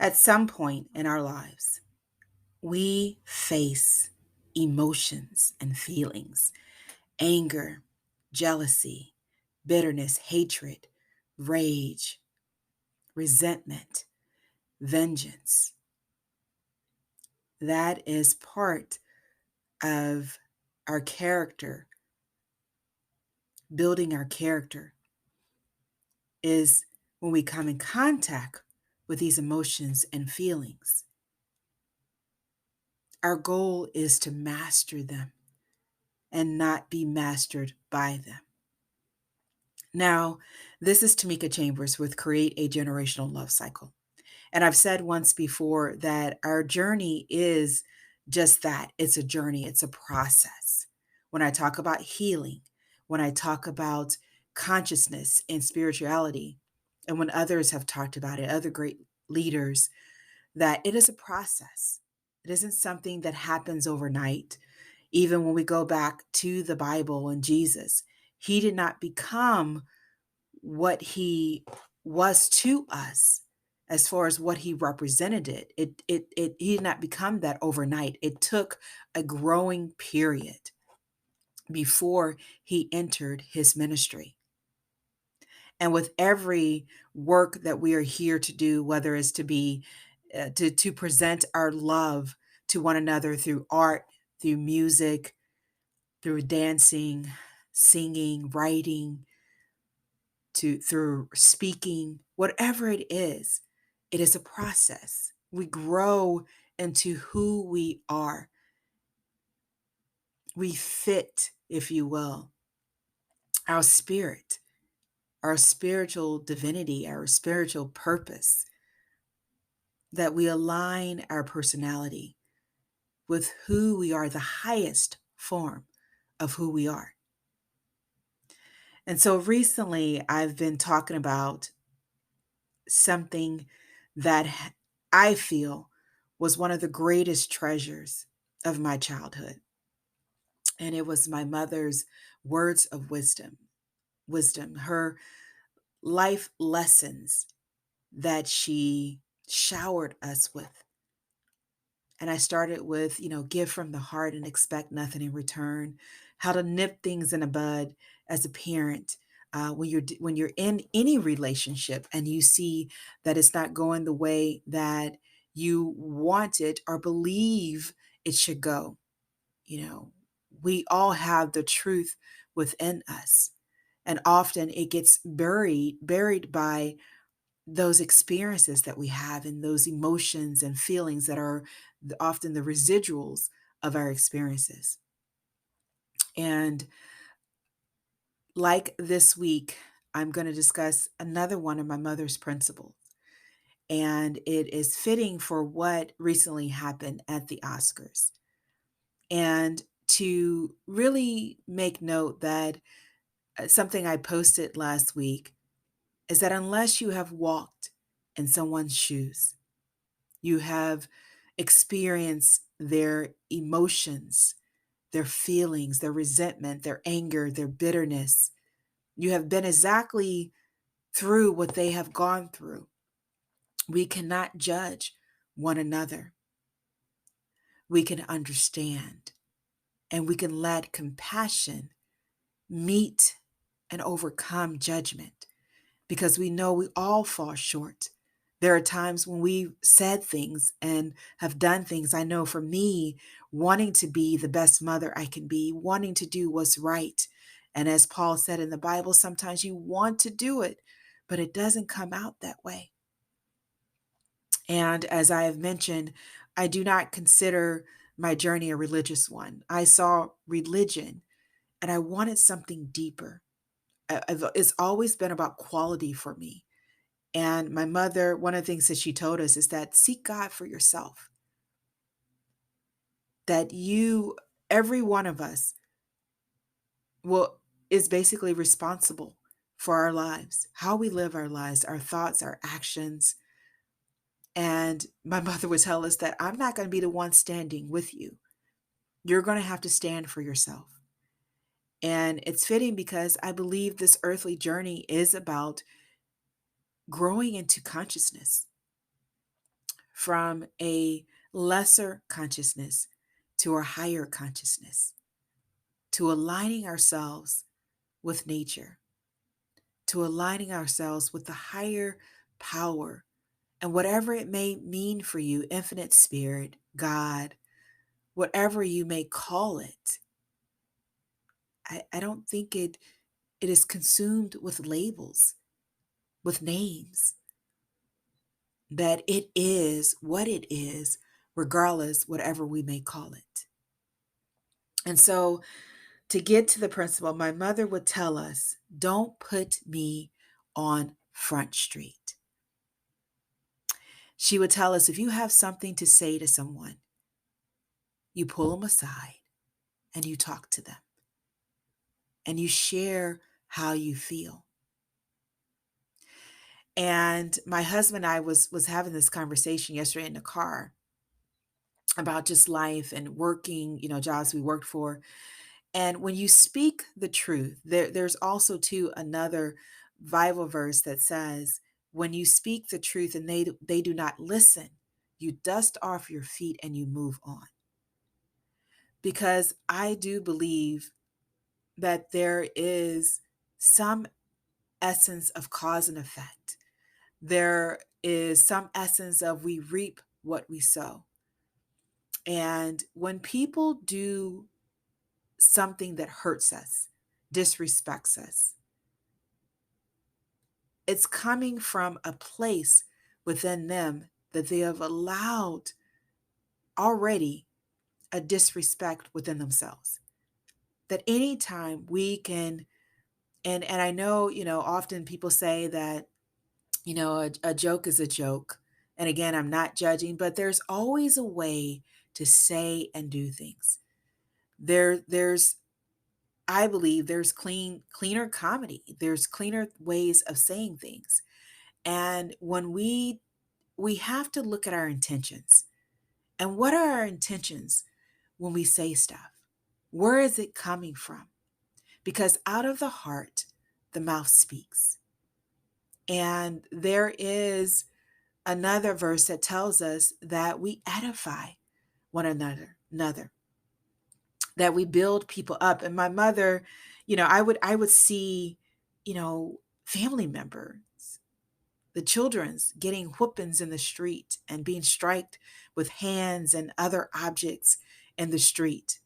At some point in our lives, we face emotions and feelings, anger, jealousy, bitterness, hatred, rage, resentment, vengeance. That is part of our character, building our character, is when we come in contact with these emotions and feelings. Our goal is to master them and not be mastered by them. Now, this is Tamika Chambers with Create a Generational Love Cycle. And I've said once before that our journey is just that, it's a journey, it's a process. When I talk about healing, when I talk about consciousness and spirituality, and when others have talked about it, other great leaders, that it is a process. It isn't something that happens overnight. Even when we go back to the Bible and Jesus, he did not become what he was to us as far as what he represented he did not become that overnight. It took a growing period before he entered his ministry. And with every work that we are here to do, whether it's to be to present our love to one another through art, through music, through dancing, singing, writing, to through speaking, whatever it is a process. We grow into who we are. We fit, if you will, our spirit, our spiritual divinity, our spiritual purpose, that we align our personality with who we are, the highest form of who we are. And so recently I've been talking about something that I feel was one of the greatest treasures of my childhood. And it was my mother's words of wisdom, her life lessons that she showered us with. And I started with, give from the heart and expect nothing in return, how to nip things in the bud as a parent. When you're in any relationship and you see that it's not going the way that you want it or believe it should go, you know, we all have the truth within us. And often it gets buried by those experiences that we have and those emotions and feelings that are often the residuals of our experiences. And like this week, I'm going to discuss another one of my mother's principles. And it is fitting for what recently happened at the Oscars. And to really make note that something I posted last week is that unless you have walked in someone's shoes, you have experienced their emotions, their feelings, their resentment, their anger, their bitterness. You have been exactly through what they have gone through. We cannot judge one another. We can understand and we can let compassion meet and overcome judgment because we know we all fall short. There are times when we've said things and have done things. I know for me, wanting to be the best mother I can be, wanting to do what's right. And as Paul said in the Bible, sometimes you want to do it, but it doesn't come out that way. And as I have mentioned, I do not consider my journey a religious one. I saw religion and I wanted something deeper. It's always been about quality for me. And my mother, one of the things that she told us is that seek God for yourself. That every one of us will is basically responsible for our lives, how we live our lives, our thoughts, our actions. And my mother would tell us that I'm not going to be the one standing with you. You're going to have to stand for yourself. And it's fitting because I believe this earthly journey is about growing into consciousness, from a lesser consciousness to a higher consciousness, to aligning ourselves with nature, to aligning ourselves with the higher power and whatever it may mean for you, infinite spirit, God, whatever you may call it. I don't think it is consumed with labels, with names, that it is what it is, regardless, whatever we may call it. And so, to get to the principle, my mother would tell us, don't put me on Front Street. She would tell us, if you have something to say to someone, you pull them aside and you talk to them and you share how you feel. And my husband and I was having this conversation yesterday in the car about just life and working, jobs we worked for. And when you speak the truth, there's also too another Bible verse that says, when you speak the truth and they do not listen, you dust off your feet and you move on. Because I do believe that there is some essence of cause and effect. There is some essence of we reap what we sow. And when people do something that hurts us, disrespects us, it's coming from a place within them that they have allowed already a disrespect within themselves. That anytime we can, and I know, often people say that, a joke is a joke. And again, I'm not judging, but there's always a way to say and do things. There's I believe there's cleaner comedy. There's cleaner ways of saying things. And when we have to look at our intentions. And what are our intentions when we say stuff? Where is it coming from? Because out of the heart, the mouth speaks. And there is another verse that tells us that we edify one another, that we build people up. And my mother, I would see, family members, the children's getting whoopings in the street and being striked with hands and other objects in the street.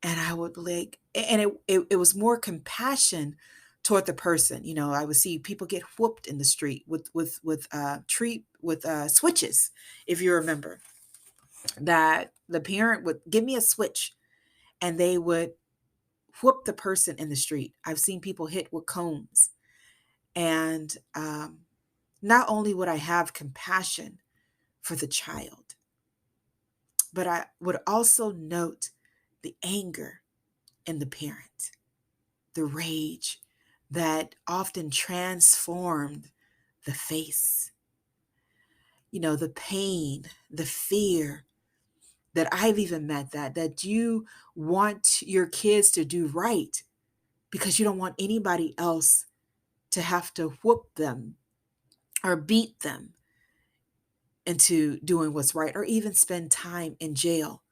And I would like, and it was more compassion toward the person. I would see people get whooped in the street with switches, if you remember, that the parent would give me a switch and they would whoop the person in the street. I've seen people hit with combs. And not only would I have compassion for the child, but I would also note the anger in the parent, the rage that often transformed the face, the pain, the fear that I've even met that you want your kids to do right because you don't want anybody else to have to whoop them or beat them into doing what's right or even spend time in jail.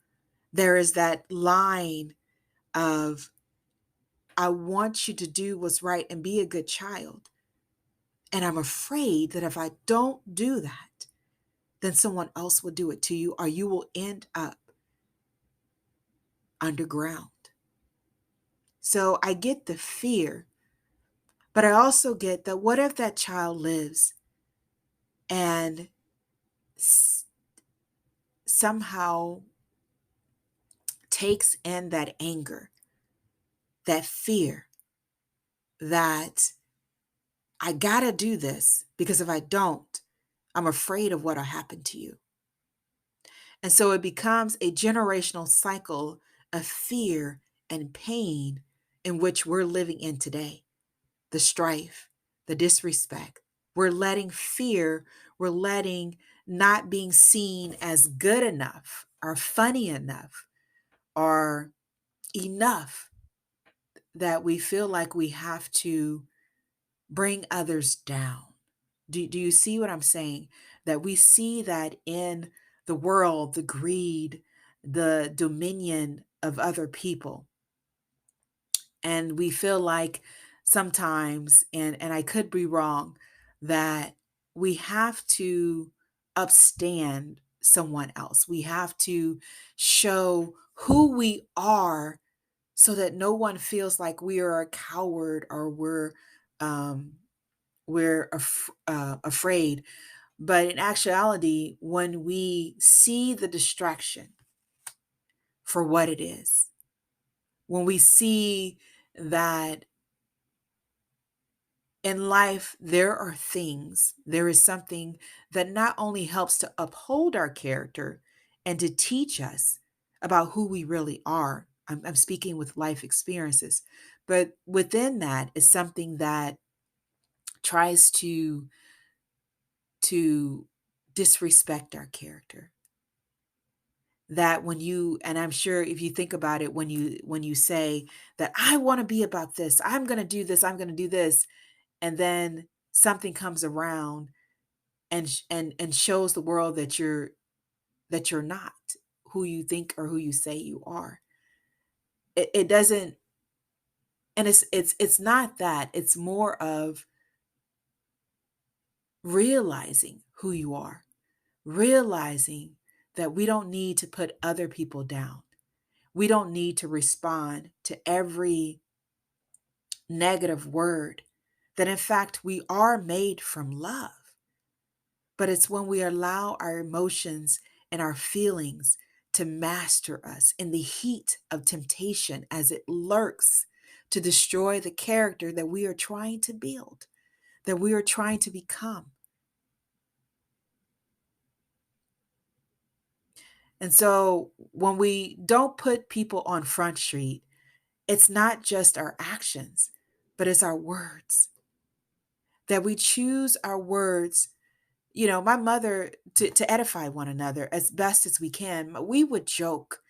There is that line of, I want you to do what's right and be a good child. And I'm afraid that if I don't do that, then someone else will do it to you or you will end up underground. So I get the fear, but I also get that what if that child lives and somehow takes in that anger, that fear, that I gotta do this because if I don't, I'm afraid of what'll happen to you. And so it becomes a generational cycle of fear and pain in which we're living in today. The strife, the disrespect. We're letting fear, we're letting not being seen as good enough or funny enough or enough that we feel like we have to bring others down. Do you see what I'm saying? That we see that in the world, the greed, the dominion of other people. And we feel like sometimes, and I could be wrong, that we have to upstand someone else. We have to show who we are so that no one feels like we are a coward or um, afraid. But in actuality, when we see the distraction for what it is, when we see that in life there is something that not only helps to uphold our character and to teach us about who we really are. I'm speaking with life experiences, but within that is something that tries to disrespect our character. That when you, and I'm sure if you think about it, when you say that I want to be about this, I'm going to do this, I'm going to do this, and then something comes around and shows the world that you're not who you think or who you say you are. It doesn't, and it's not that. It's more of realizing who you are, realizing that we don't need to put other people down. We don't need to respond to every negative word. That in fact, we are made from love. But it's when we allow our emotions and our feelings to master us in the heat of temptation as it lurks to destroy the character that we are trying to build, that we are trying to become. And so when we don't put people on Front Street, it's not just our actions, but it's our words. That we choose our words. My mother, to edify one another as best as we can, we would joke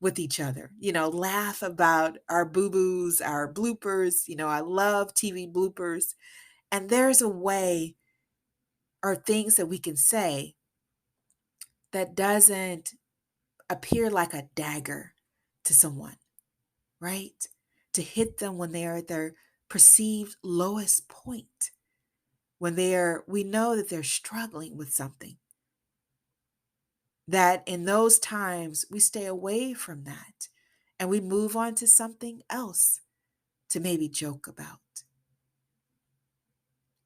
with each other, laugh about our boo-boos, our bloopers. I love TV bloopers. And there's a way or things that we can say that doesn't appear like a dagger to someone, right? To hit them when they are at their perceived lowest point, when we know that they're struggling with something. That in those times we stay away from that and we move on to something else to maybe joke about.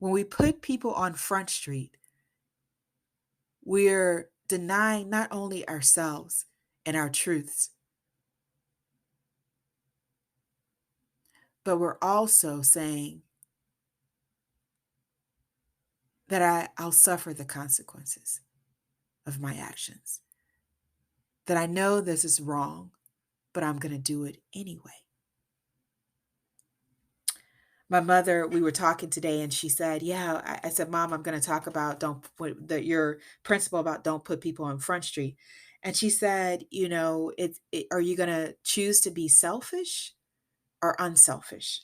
When we put people on Front Street, we're denying not only ourselves and our truths, but we're also saying that I'll suffer the consequences of my actions. That I know this is wrong, but I'm going to do it anyway. My mother, we were talking today and she said, yeah, I said, Mom, I'm going to talk about don't put your principle about don't put people on Front Street. And she said, are you going to choose to be selfish or unselfish?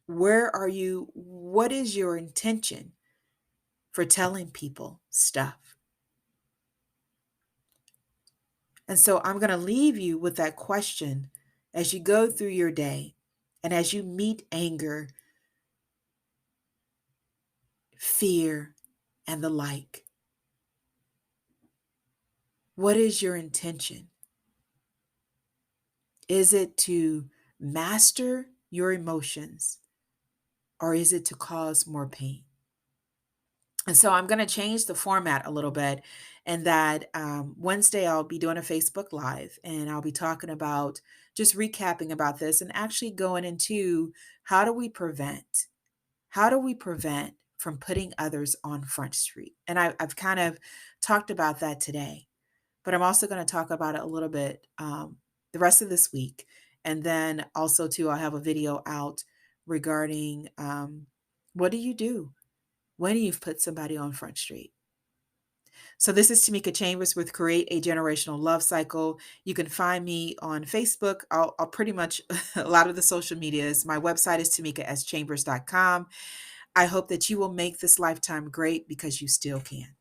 What is your intention for telling people stuff? And so I'm going to leave you with that question as you go through your day and as you meet anger, fear, and the like. What is your intention? Is it to master your emotions or is it to cause more pain? And so I'm going to change the format a little bit. And that Wednesday, I'll be doing a Facebook Live and I'll be talking about just recapping about this and actually going into how do we prevent? How do we prevent from putting others on Front Street? And I've kind of talked about that today, but I'm also going to talk about it a little bit the rest of this week. And then also, too, I'll have a video out regarding what do you do when you've put somebody on Front Street. So this is Tamika Chambers with Create a Generational Love Cycle. You can find me on Facebook. I'll pretty much a lot of the social medias. My website is tamikaschambers.com. I hope that you will make this lifetime great because you still can.